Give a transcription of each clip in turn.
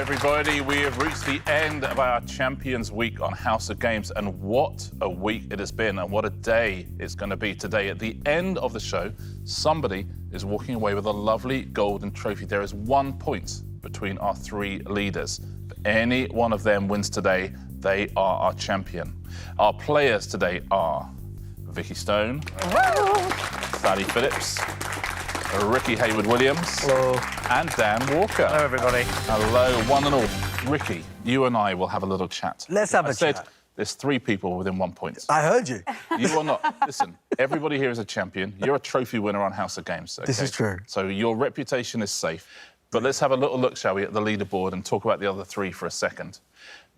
everybody. We have reached the end of our Champions Week on House of Games, and what a week it has been, and what a day it's going to be today. At the end of the show, somebody is walking away with a lovely golden trophy. There is 1 point between our three leaders. If any one of them wins today, they are our champion. Our players today are Vikki Stone, Sally Phillips, Rickie Haywood-Williams. Hello. And Dan Walker. Hello, everybody. Hello, one and all. Rickie, you and I will have a little chat. Let's have a chat. I said chat. there's 3 people within 1 point. I heard you. You are not. Listen, everybody here is a champion. You're a trophy winner on House of Games. Okay? This is true. So your reputation is safe. But let's have a little look, shall we, at the leaderboard and talk about the other 3 for a second.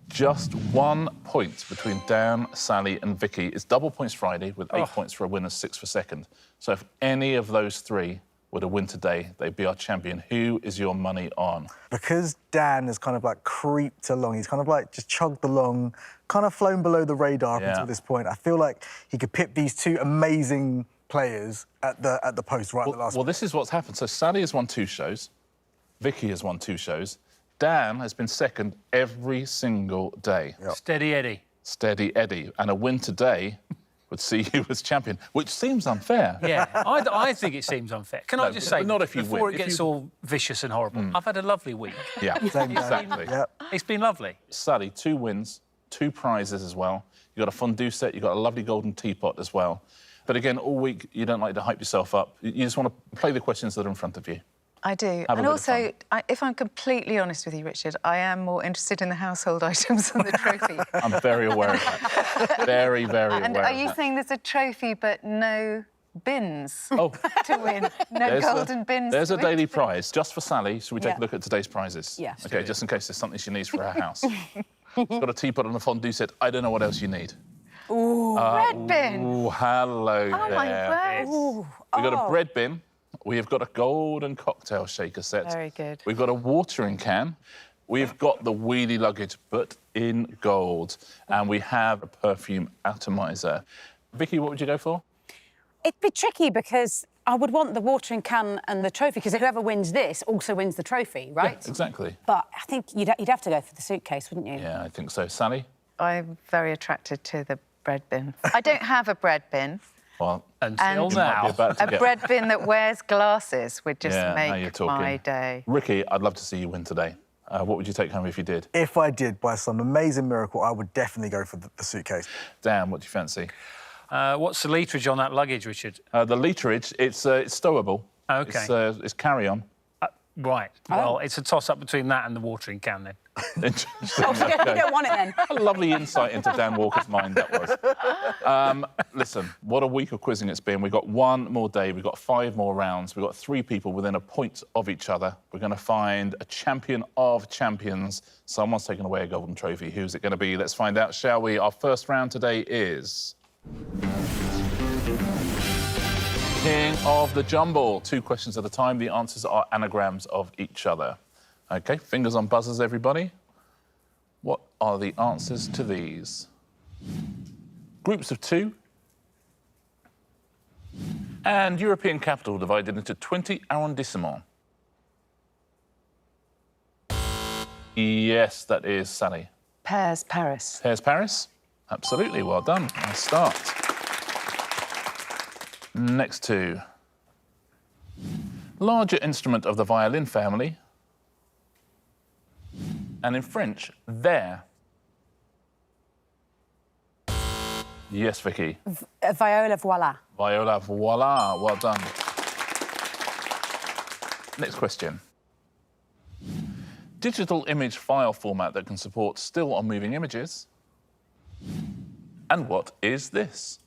Just 1 point between Dan, Sally and Vikki. It's double points Friday with 8 points for a winner, 6 for second. So if any of those 3 were to win today, they'd be our champion. Who is your money on? Because Dan has kind of like creeped along, he's kind of like just chugged along, kind of flown below the radar up until this point. I feel like he could pip these 2 amazing players at the post right at the last. Well, this is what's happened. So Sally has won 2 shows. Vikki has won 2 shows. Dan has been second every single day. Yep. Steady Eddie. Steady Eddie. And a win today would see you as champion, which seems unfair. Yeah, I think it seems unfair. Can I just say, not if you before win. it gets all vicious and horrible, I've had a lovely week. Yeah, exactly. Yep. It's been lovely. Sally, 2 wins, 2 prizes as well. You got a fondue set, you got a lovely golden teapot as well. But again, all week, you don't like to hype yourself up. You just want to play the questions that are in front of you. I do. And also, if I'm completely honest with you, Richard, I am more interested in the household items than the trophy. I'm very aware of that. Very, very aware And of are you that. saying there's a trophy but no bins Oh. to win? No golden bins There's to a win? daily prize just for Sally. Should we take a look at today's prizes? Yes. OK, just in case there's something she needs for her house. She's got a teapot and a fondue set. I don't know what else you need. Ooh, bread bin. Ooh, hello Oh, there. my word. We've got a bread bin. We have got a golden cocktail shaker set. Very good. We've got a watering can. We've got the wheelie luggage, but in gold. And we have a perfume atomizer. Vikki, what would you go for? It'd be tricky because I would want the watering can and the trophy, because whoever wins this also wins the trophy, right? Yeah, exactly. But I think you'd have to go for the suitcase, wouldn't you? Yeah, I think so. Sally? I'm very attracted to the bread bin. I don't have a bread bin. Well, Until And now. A bread bin that wears glasses would just now you're make talking. my day. Rickie, I'd love to see you win today. What would you take home if you did? If I did, by some amazing miracle, I would definitely go for the suitcase. Dan, what do you fancy? What's the literage on that luggage, Richard? The literage, it's stowable. OK. It's carry-on. Right. Well, it's a toss-up between that and the watering can, then. Interesting. Oh, you don't want it then. A lovely insight into Dan Walker's mind, that was. Listen, what a week of quizzing it's been. We've got 1 more day, we've got 5 more rounds, we've got 3 people within a point of each other. We're going to find a champion of champions. Someone's taken away a golden trophy. Who's it going to be? Let's find out, shall we? Our first round today is King of the Jumble. 2 questions at a time. The answers are anagrams of each other. OK, fingers on buzzers, everybody. What are the answers to these? Groups of 2. And European capital divided into 20 arrondissements. Yes, that is Sally. Pears, Paris. Pears, Paris? Absolutely, well done. Nice start. Next 2. Larger instrument of the violin family. And in French, there. Yes, Vikki. Viola, voila. Viola, voila. Well done. Next question. Digital image file format that can support still or moving images. And what is this?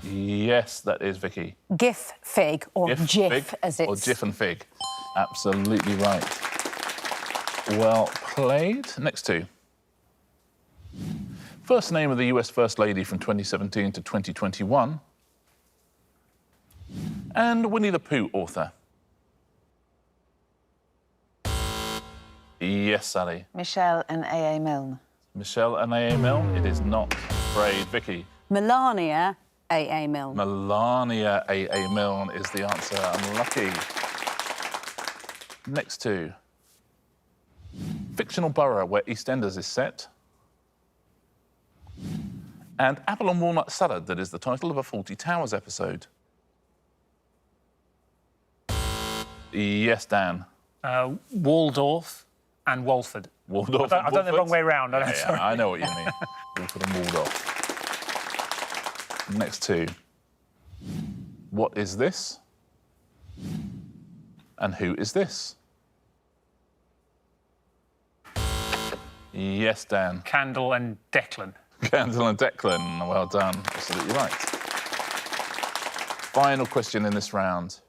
Yes, that is Vikki. GIF, fig, or GIF, GIF, fig, as it's... Or GIF and fig. Absolutely right. Well played. Next 2. First name of the US First Lady from 2017 to 2021. And Winnie the Pooh author. Yes, Sally. Michelle and A.A. Milne. Michelle and A.A. Milne? It is not, I'm afraid. Vikki. Melania A.A. Milne. Melania A.A. Milne is the answer. Unlucky. Next two. Fictional borough where EastEnders is set. And apple and walnut salad that is the title of a Fawlty Towers episode. Yes, Dan. Waldorf and Walford. Waldorf I've done the wrong way round. Yeah, I know what you mean. Walford and Waldorf. Next two. What is this? And who is this? Yes, Dan. Candle and Declan. Candle and Declan. Well done. Absolutely right. Final question in this round.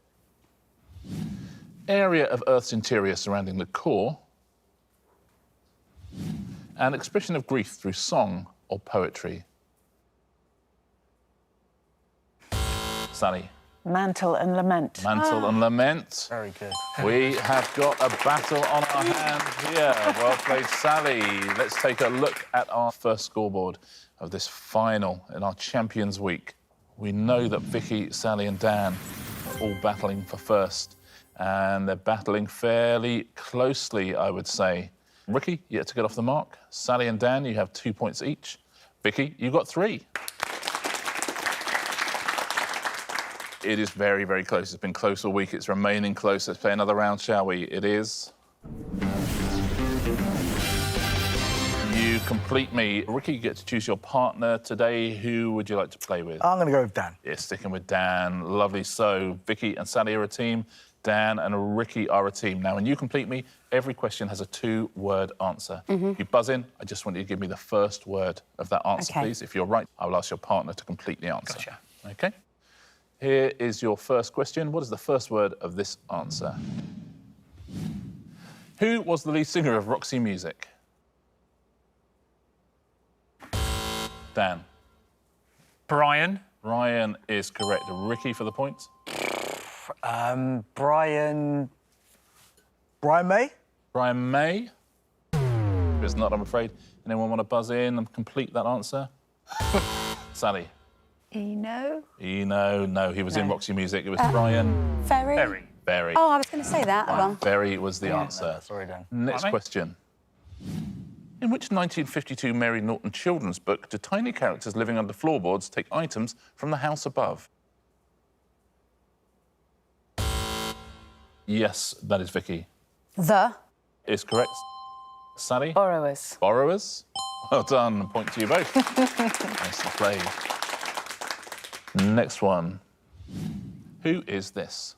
Area of Earth's interior surrounding the core. An expression of grief through song or poetry. Sally. Mantle and lament. Mantle and lament. Very good. We have got a battle on our hands here. Well played, Sally. Let's take a look at our first scoreboard of this final in our Champions Week. We know that Vikki, Sally and Dan are all battling for first, and they're battling fairly closely, I would say. Rickie, yet to get off the mark. Sally and Dan, you have 2 points each. Vikki, you got 3. It is very, very close. It's been close all week. It's remaining close. Let's play another round, shall we? It is. You complete me. Rickie, you get to choose your partner today. Who would you like to play with? I'm going to go with Dan. Yeah, sticking with Dan. Lovely. So, Vikki and Sally are a team. Dan and Rickie are a team. Now, when you complete me, every question has a 2-word answer. You buzz in. I just want you to give me the first word of that answer, please. If you're right, I will ask your partner to complete the answer. Gotcha. OK? Here is your first question. What is the first word of this answer? Who was the lead singer of Roxy Music? Dan. Brian. Brian is correct. Rickie for the point. Brian May? Brian May. It's not, I'm afraid. Anyone want to buzz in and complete that answer? Sally. Eno? Eno, no, he was in Roxy Music. It was Brian Ferry. Berry. Oh, I was going to say that. Brian Berry was the answer. Sorry, Dan. Next question. In which 1952 Mary Norton children's book do tiny characters living under floorboards take items from the house above? Yes, that is Vikki. The. Is correct. Sally? Borrowers. Borrowers. Well done. Point to you both. Nicely played. Next one. Who is this?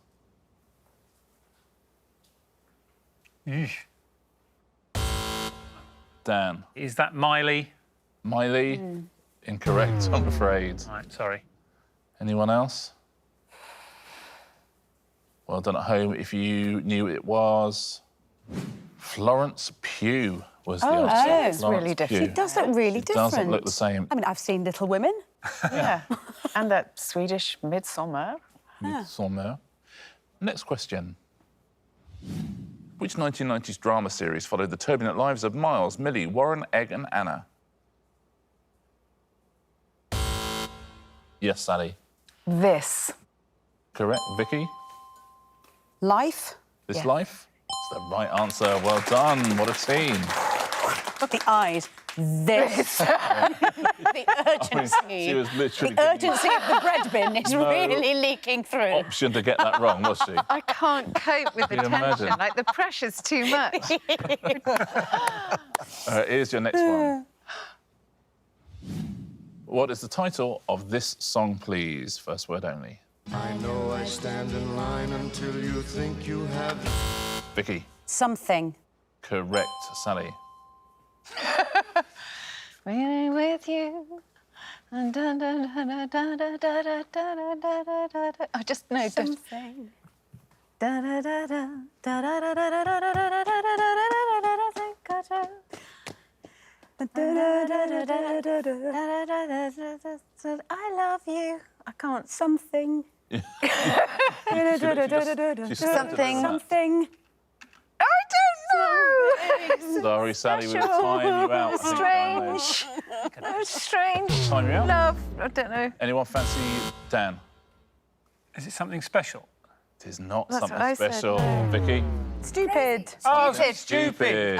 Dan. Is that Miley? Miley? Incorrect, I'm afraid. Right, sorry. Anyone else? Well done at home if you knew it was. Florence Pugh was the answer. Oh, it's Florence really different. Pugh. She does look really different. Doesn't look the same. I mean, I've seen Little Women. Yeah. And that Swedish Midsummer. Midsummer. Next question. Which 1990s drama series followed the turbulent lives of Miles, Millie, Warren, Egg and Anna? Yes, Sally. This. Correct. Vikki? Life. This Yeah. Life? It's the right answer. Well done. What a team. The eyes. This. The urgency. She was literally The urgency of the bread bin is really leaking through. option to get that wrong, was she? I can't cope with the Can you tension. imagine? Like, the pressure's too much. Here's your next one. What is the title of this song, please? First word only. I know I stand in line until you think you have. Vikki? Something. Correct. Sally? When with you. I just know. Something. I love you. I can't. Something. She stepped it in that. Something. I don't know. Sorry, Sally, we were tying you out. I think, Strange. Strange. Time you out? Love. I don't know. Anyone fancy Dan? Is it something special? It is not That's what something I said, special. no. Vikki? Stupid. Oh, Stupid. stupid.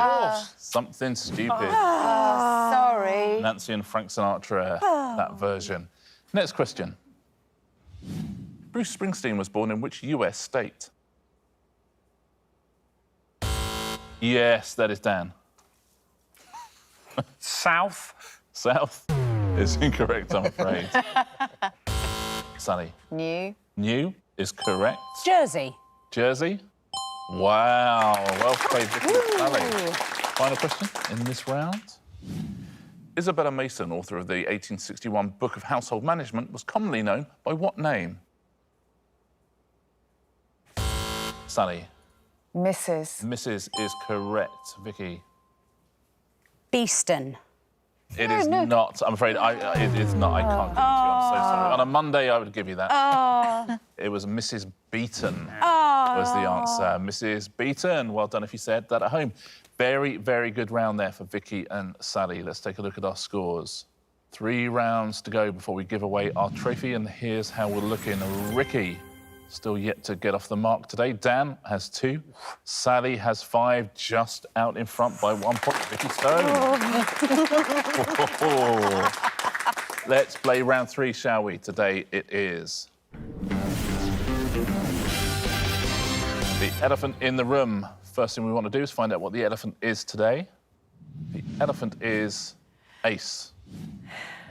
Something stupid. Sorry. Nancy and Frank Sinatra, that version. Next question. Bruce Springsteen was born in which US state? Yes, that is Dan. South. South is incorrect, I'm afraid. Sally. New is correct. Jersey. Jersey. Wow, well played, Vikki and Sally. Final question in this round. Isabella Mason, author of the 1861 Book of Household Management, was commonly known by what name? Sally. Mrs. Mrs. is correct. Vikki. Beeston. It is not. I'm afraid it is not. I can't give it to you. I'm so sorry. On a Monday, I would give you that. It was Mrs. Beeton was the answer. Mrs. Beeton. Well done if you said that at home. Very, very good round there for Vikki and Sally. Let's take a look at our scores. 3 rounds to go before we give away our trophy, and here's how we're looking. Rickie, still yet to get off the mark today. Dan has 2. Sally has 5, just out in front by 1 point. Vikki Stone. Let's play round 3, shall we? Today it is the elephant in the room. First thing we want to do is find out what the elephant is today. The elephant is ace.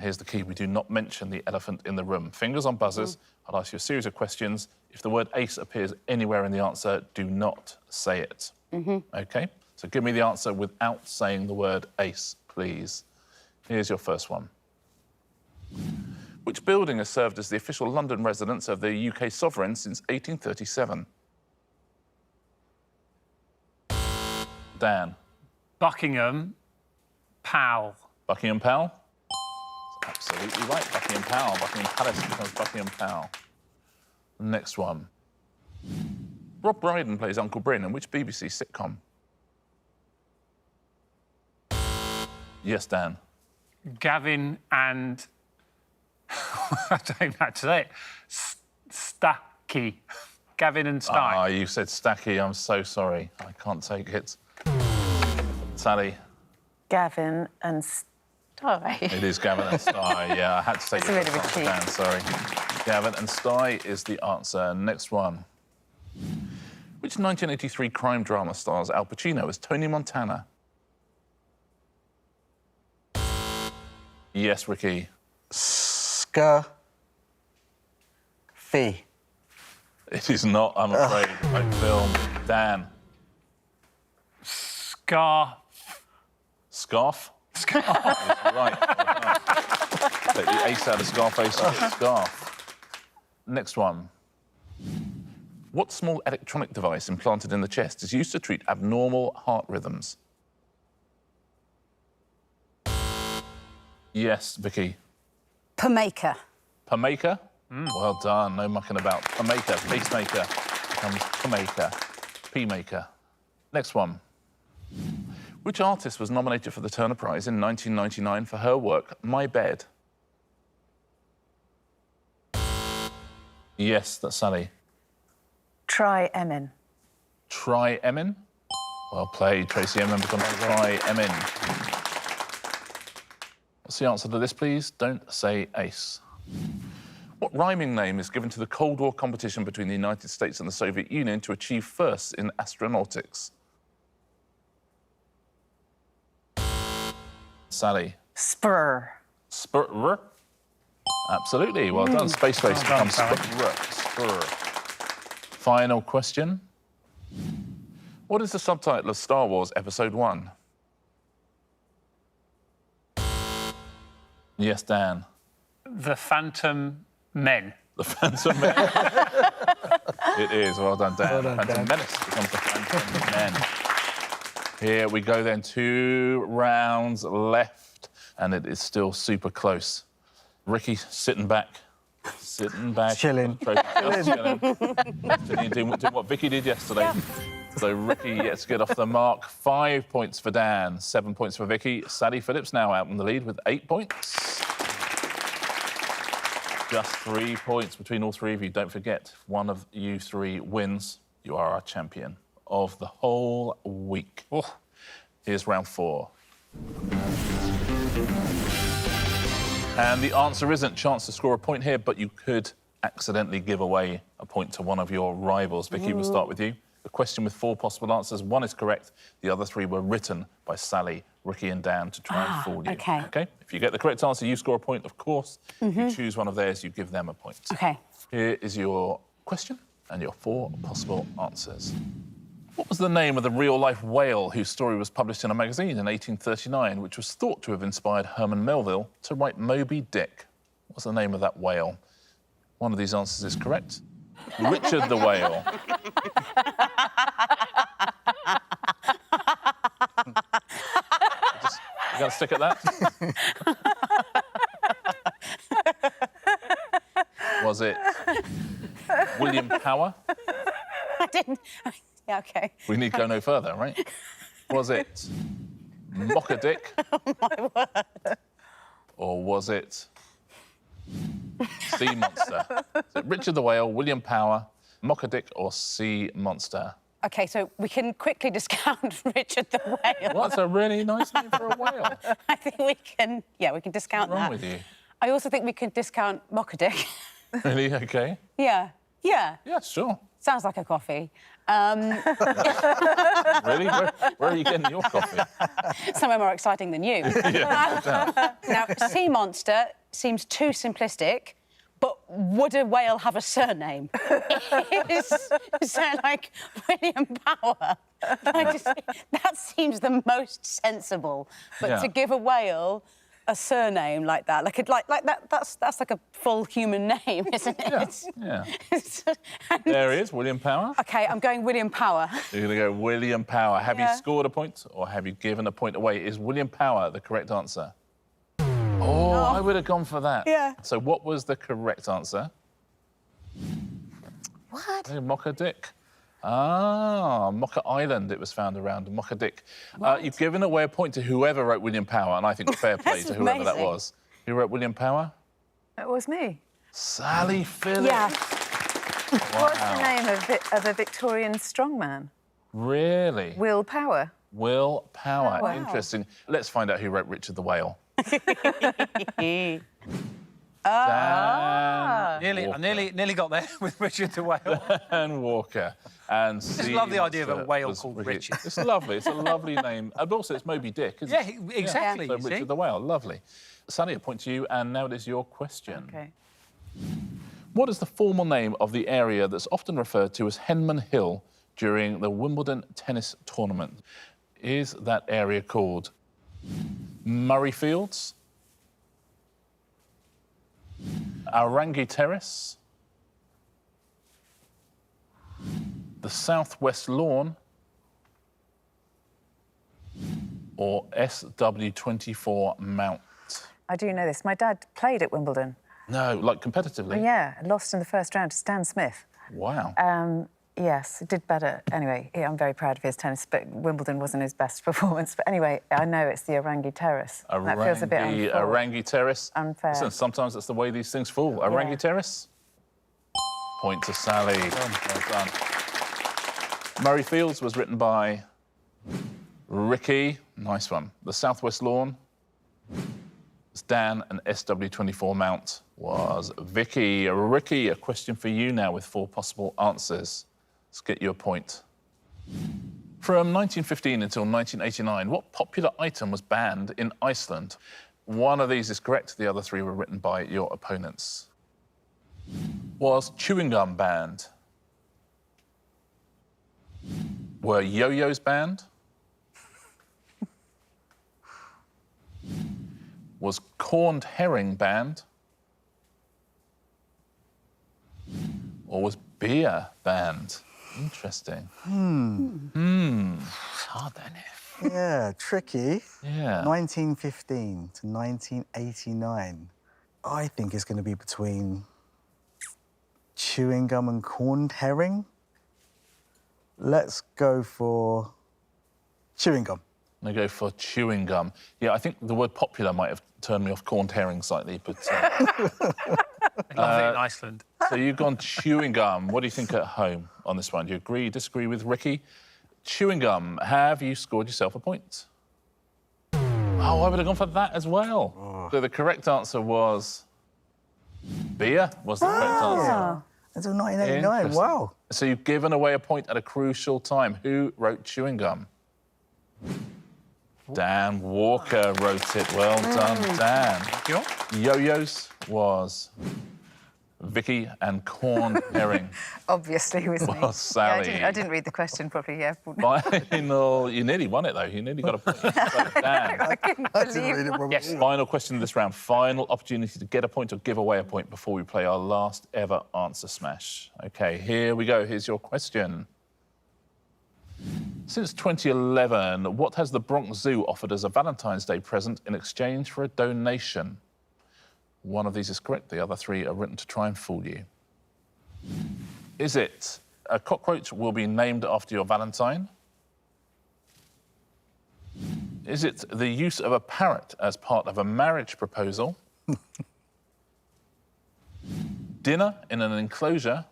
Here's the key. We do not mention the elephant in the room. Fingers on buzzers. I'll ask you a series of questions. If the word ace appears anywhere in the answer, do not say it. OK? So give me the answer without saying the word ace, please. Here's your first one. Which building has served as the official London residence of the UK sovereign since 1837? Dan. Buckingham. Pal. Buckingham Palace? Absolutely right. Buckingham Palace. Buckingham Palace becomes Buckingham Palace. Next one. Rob Brydon plays Uncle Bryn in which BBC sitcom? Yes, Dan. Gavin and... I don't know how to say it. Stacky. Gavin and Stein. Ah, you said Stacky. I'm so sorry. I can't take it. Sally. Gavin and Sty. It is Gavin and Sty. Yeah, I had to take That's it. a bit of a cheat. Dan, sorry. Gavin and Sty is the answer. Next one. Which 1983 crime drama stars Al Pacino as Tony Montana? Yes, Rickie. Fee. It is not, I'm afraid. Right film. Dan. Scar. Scarf? Scarf. Right. Take the ace out of Scarface and get Scarf. Next one. What small electronic device implanted in the chest is used to treat abnormal heart rhythms? Yes, Vikki. Pamaker. Pamaker? Well done. No mucking about. Pamaker. Pacemaker becomes Pamaker. P-maker. Next one. Which artist was nominated for the Turner Prize in 1999 for her work, My Bed? Yes, that's Sally. Try Emin. Try Emin? Well played. Tracy Emin becomes Try Emin. What's the answer to this, please? Don't say ace. What rhyming name is given to the Cold War competition between the United States and the Soviet Union to achieve firsts in astronautics? Sally. Spur. Spur. Absolutely. Well done. Space Race becomes Spur. Final question. What is the subtitle of Star Wars Episode 1? Yes, Dan. The Phantom Men. The Phantom Men. It is. Well done, Dan. Well done, Phantom Dan. Menace becomes the Phantom Men. Here we go then. 2 rounds left, and it is still super close. Rickie sitting back. Chilling. Just chilling. Doing what Vikki did yesterday. Yeah. So Rickie gets to get off the mark. 5 points for Dan, 7 points for Vikki. Sally Phillips now out in the lead with 8 points. Just 3 points between all 3 of you. Don't forget, if one of you 3 wins, you are our champion of the whole week. Oh. Here's round 4. And the answer isn't chance to score a point here, but you could accidentally give away a point to one of your rivals. Vikki, we'll start with you. A question with 4 possible answers. 1 is correct. The other 3 were written by Sally, Rickie and Dan to try and fool you. OK. OK? If you get the correct answer, you score a point, of course. If you choose one of theirs, you give them a point. OK. Here is your question and your 4 possible answers. What was the name of the real-life whale whose story was published in a magazine in 1839, which was thought to have inspired Herman Melville to write Moby Dick? What's the name of that whale? One of these answers is correct. Richard the Whale. You got to stick at that? Was it William Power? I didn't... Yeah, OK. We need go no further, right? Was it Mocha Dick? Oh, my word. Or was it Sea Monster? Is it Richard the Whale, William Power, Mocha Dick, or Sea Monster? OK, so we can quickly discount Richard the Whale. Well, that's a really nice name for a whale. I think we can... Yeah, we can discount What's that. wrong with you? I also think we can discount Mocha Dick. Really? OK. Yeah. Yeah. Yeah, sure. Sounds like a coffee. Really? Where are you getting your coffee? Somewhere more exciting than you. Yeah, no doubt. Now, Sea Monster seems too simplistic, but would a whale have a surname? Is there, like, William Power? That seems the most sensible. But Yeah. to give a whale a surname like that, like that's like a full human name, isn't it? Yeah. There he is, William Power. OK, I'm going William Power. You're going to go William Power. Have you Yeah. scored a point or have you given a point away? Is William Power the correct answer? Oh, I would have gone for that. Yeah. So what was the correct answer? What? Mocha Dick. Ah, Mocha Island it was found around, Mocha Dick. You've given away a point to whoever wrote William Power, and I think fair play to whoever that amazing. was. Who wrote William Power? It was me. Sally Phillips. Yeah. What's the name of a Victorian strongman? Really? Will Power. Will Power. Wow. Interesting. Let's find out who wrote Richard the Whale. I Dan nearly got there with Richard the Whale. and Walker. And I just love the idea of a whale called Richard. It's lovely. It's a lovely name. And also, it's Moby Dick, isn't Yeah, it? exactly. So you see? Richard the Whale, lovely. Sally, a point to you, and now it is your question. OK. What is the formal name of the area that's often referred to as Henman Hill during the Wimbledon tennis tournament? Is that area called Murray Fields, Arangi Terrace, the Southwest Lawn, or SW24 Mount? I do know this. My dad played at Wimbledon. No, like competitively? Yeah, lost in the first round to Stan Smith. Wow. Yes, did better. Anyway, yeah, I'm very proud of his tennis, but Wimbledon wasn't his best performance. But anyway, I know it's the Arangi Terrace. That feels a bit unfair. Arangi Terrace. Unfair. Listen, sometimes that's the way these things fall. Arangi Terrace. Point to Sally. Well done. Murray Fields was written by Rickie. Nice one. The Southwest Lawn was Dan, and SW24 Mount was Vikki. Rickie, a question for you now with 4 possible answers. Let's get you a point. From 1915 until 1989, what popular item was banned in Iceland? One of these is correct. The other 3 were written by your opponents. Was chewing gum banned? Were yo-yos banned? Was corned herring banned? Or was beer banned? Interesting. It's hard, then. Yeah, tricky. Yeah. 1915 to 1989. I think it's going to be between chewing gum and corned herring. Let's go for chewing gum. I'm going to go for chewing gum. Yeah, I think the word popular might have turned me off corned herring slightly, but... I love it in Iceland. So you've gone chewing gum. What do you think at home on this one? Do you agree, disagree with Rickie? chewing gum. Have you scored yourself a point? Oh, I would have gone for that as well. Oh. So the correct answer was beer was the correct answer. Until 1989, wow. So you've given away a point at a crucial time. Who wrote chewing gum? Dan Walker wrote it. Well done, Dan. Thank you. Yo-yos was Vikki, and corn herring Obviously, wasn't was Sally. Yeah, I didn't read the question properly, yeah. Final, you nearly won it, though. You nearly got a point. So, Dan, I couldn't I didn't believe read it properly. Yes. final question of this round. Final opportunity to get a point or give away a point before we play our last ever answer smash. OK, here we go. Here's your question. Since 2011, what has the Bronx Zoo offered as a Valentine's Day present in exchange for a donation? One of these is correct. The other three are written to try and fool you. Is it a cockroach will be named after your Valentine? Is it the use of a parrot as part of a marriage proposal? Dinner in an enclosure?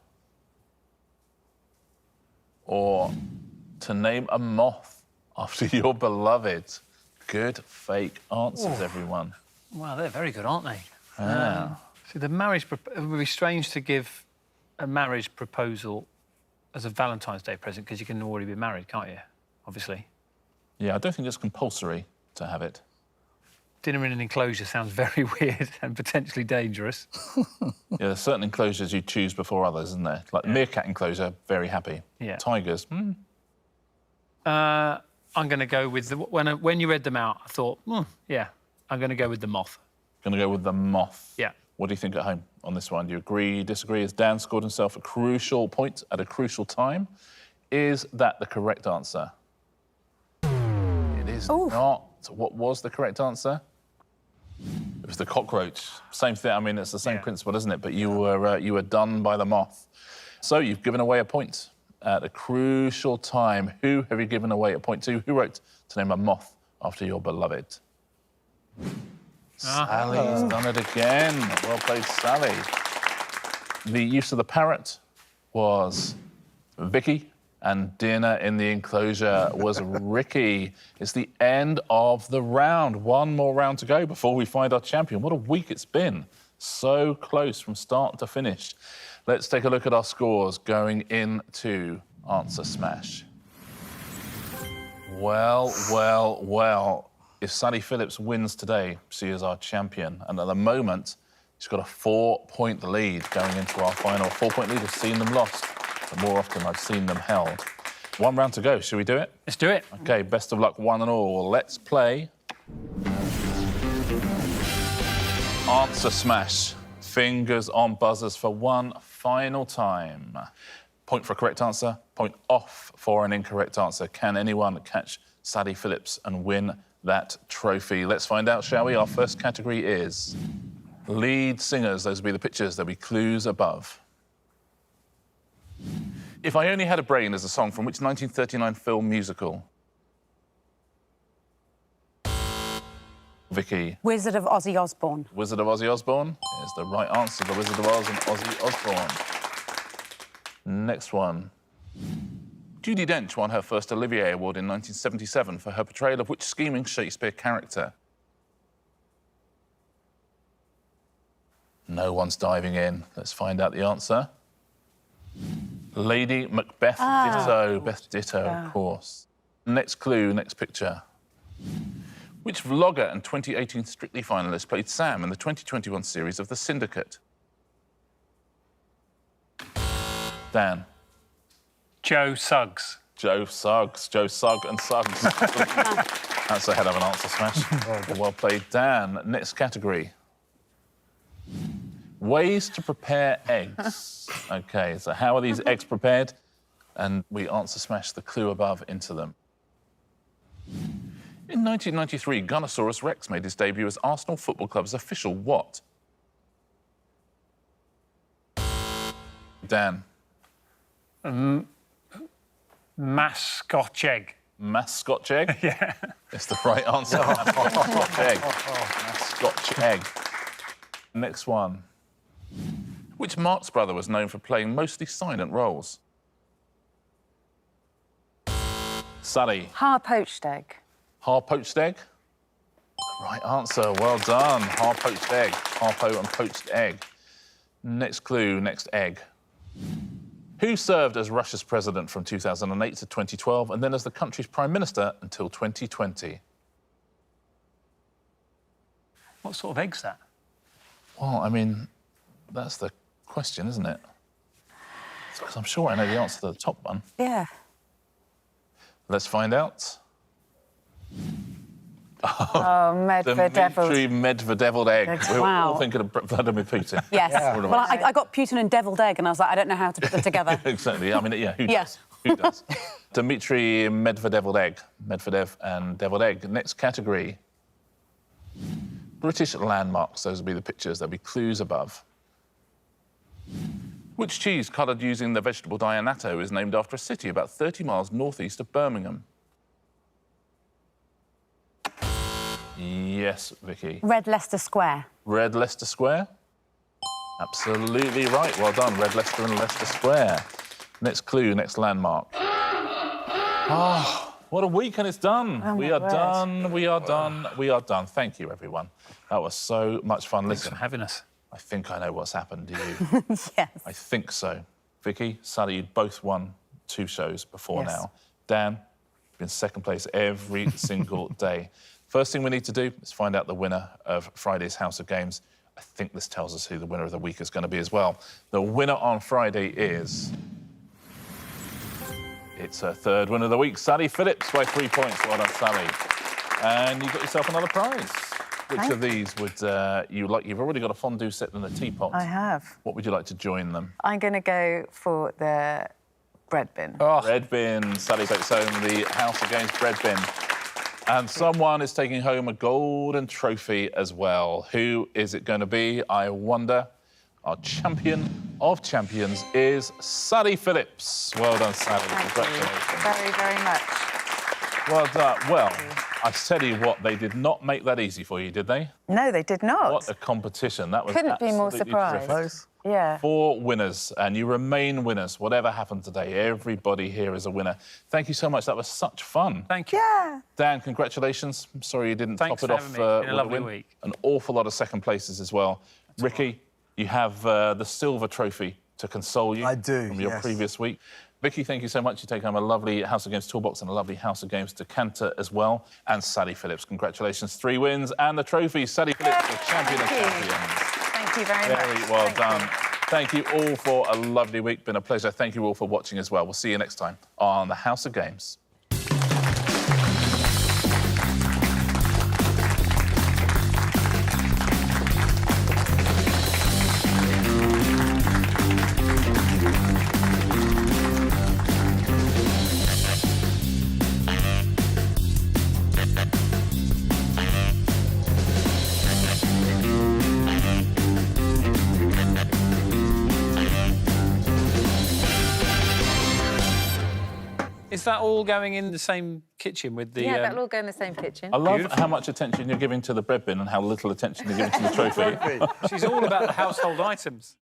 Or to name a moth after your beloved? Good fake answers, everyone. Well, they're very good, aren't they? Ah. See, the marriage... It would be strange to give a marriage proposal as a Valentine's Day present because you can already be married, can't you? Obviously. Yeah, I don't think it's compulsory to have it. Dinner in an enclosure sounds very weird and potentially dangerous. Yeah, there's certain enclosures you choose before others, isn't there? Like the meerkat enclosure, very happy. Yeah. Tigers, I'm going to go with... When you read them out, I thought, yeah, I'm going to go with the moth. Going to go with the moth. Yeah. What do you think at home on this one? Do you agree, disagree? Has Dan scored himself a crucial point at a crucial time? Is that the correct answer? It is not. What was the correct answer? It was the cockroach. Same thing. I mean, it's the same principle, isn't it? But you were done by the moth. So you've given away a point at a crucial time. Who have you given away a point to? Who wrote to name a moth after your beloved? Sally's done it again. Well played, Sally. The use of the parrot was Vikki, and dinner in the enclosure was Rickie. It's the end of the round. One more round to go before we find our champion. What a week it's been. So close from start to finish. Let's take a look at our scores going into Answer Smash. Well, well, well. If Sally Phillips wins today, she is our champion. And at the moment, she's got a 4-point lead going into our final. 4-point lead. I've seen them lost, but more often I've seen them held. One round to go. Shall we do it? Let's do it. OK, best of luck, one and all. Let's play Answer Smash. Fingers on buzzers for one final time. Point for a correct answer, point off for an incorrect answer. Can anyone catch Sally Phillips and win that trophy? Let's find out, shall we? Our first category is lead singers. Those will be the pictures. There'll be clues above. If I Only Had a Brain is a song from which 1939 film musical? Vikki. Wizard of Ozzy Osbourne. Wizard of Ozzy Osbourne is the right answer. The Wizard of Oz and Ozzy Osbourne. Next one. Judi Dench won her first Olivier Award in 1977 for her portrayal of which scheming Shakespeare character? No one's diving in. Let's find out the answer. Lady Macbeth Ditto. Beth Ditto, of course. Next clue, next picture. Which vlogger and 2018 Strictly finalist played Sam in the 2021 series of The Syndicate? Dan. Joe Suggs. Joe Suggs. Joe Sugg and Suggs. That's a hell of an answer, Smash. Well played, Dan. Next category. Ways to prepare eggs. OK, so how are these eggs prepared? And we answer Smash the clue above into them. In 1993, Gunnosaurus Rex made his debut as Arsenal Football Club's official what? Dan. Mascot egg. Mascot egg? Yeah. It's the right answer. Mascot egg. Mascot egg. Next one. Which Marx brother was known for playing mostly silent roles? Sally. Hard poached egg. Hard poached egg? Right answer, well done. Hard poached egg. Harpo and poached egg. Next clue, next egg. Who served as Russia's president from 2008 to 2012 and then as the country's prime minister until 2020? What sort of egg's that? Well, I mean, that's the question, isn't it? Because I'm sure I know the answer to the top one. Yeah. Let's find out. Oh, Dmitry Medvedevil egg. We were all Wow. thinking of Vladimir Putin. Yes. Yeah. Well, I got Putin and deviled egg, and I was like, I don't know how to put them together. Exactly. I mean, yeah, who Yeah. does? Who does? Dmitry Medvedevil egg. Medvedev and deviled egg. Next category. British landmarks. Those will be the pictures. There'll be clues above. Which cheese coloured using the vegetable dye annatto is named after a city about 30 miles northeast of Birmingham? Yes, Vicky. Red Leicester Square. Red Leicester Square? Absolutely right. Well done. Red Leicester and Leicester Square. Next clue, next landmark. Oh, what a week and it's done. Oh, we my are word. done, we are done, we are done. Thank you, everyone. That was so much fun. Thanks Listen, for having us. I think I know what's happened. Do you? Yes. I think so. Vicky, Sally, you both won 2 shows before Yes. now. Dan, you've been second place every single day. First thing we need to do is find out the winner of Friday's House of Games. I think this tells us who the winner of the week is going to be as well. The winner on Friday is... It's her third winner of the week, Sally Phillips, by 3 points. Well done, Sally. And you got yourself another prize. Which of these would you like? You've already got a fondue set and a teapot. I have. What would you like to join them? I'm going to go for the bread bin. Oh. Bread bin. Sally takes home the House of Games bread bin. And someone is taking home a golden trophy as well. Who is it going to be? I wonder. Our champion of champions is Sally Phillips. Well done, Sally. Congratulations. Very, very much. Well done. Well, I tell you what, they did not make that easy for you, did they? No, they did not. What a competition. That was Couldn't be more absolutely surprised. terrific. Close. Yeah. 4 winners, and you remain winners. Whatever happened today, everybody here is a winner. Thank you so much. That was such fun. Thank you. Yeah. Dan, congratulations. I'm sorry you didn't Thanks top it for off having me. It's been a with lovely win. week. An awful lot of second places as well. Ricky, you have the silver trophy to console you. I do, From your yes. previous week. Vicky, thank you so much. You take home a lovely House of Games toolbox and a lovely House of Games decanter as well. And Sally Phillips, congratulations. 3 wins and the trophy. Sally Phillips, the champion of champions. Thank you very much. Very well Thank done. you. Thank you all for a lovely week. Been a pleasure. Thank you all for watching as well. We'll see you next time on the House of Games. Is that all going in the same kitchen with the... Yeah, that'll all go in the same kitchen. I love Beautiful. how much attention you're giving to the bread bin and how little attention you're giving to the trophy. She's all about the household items.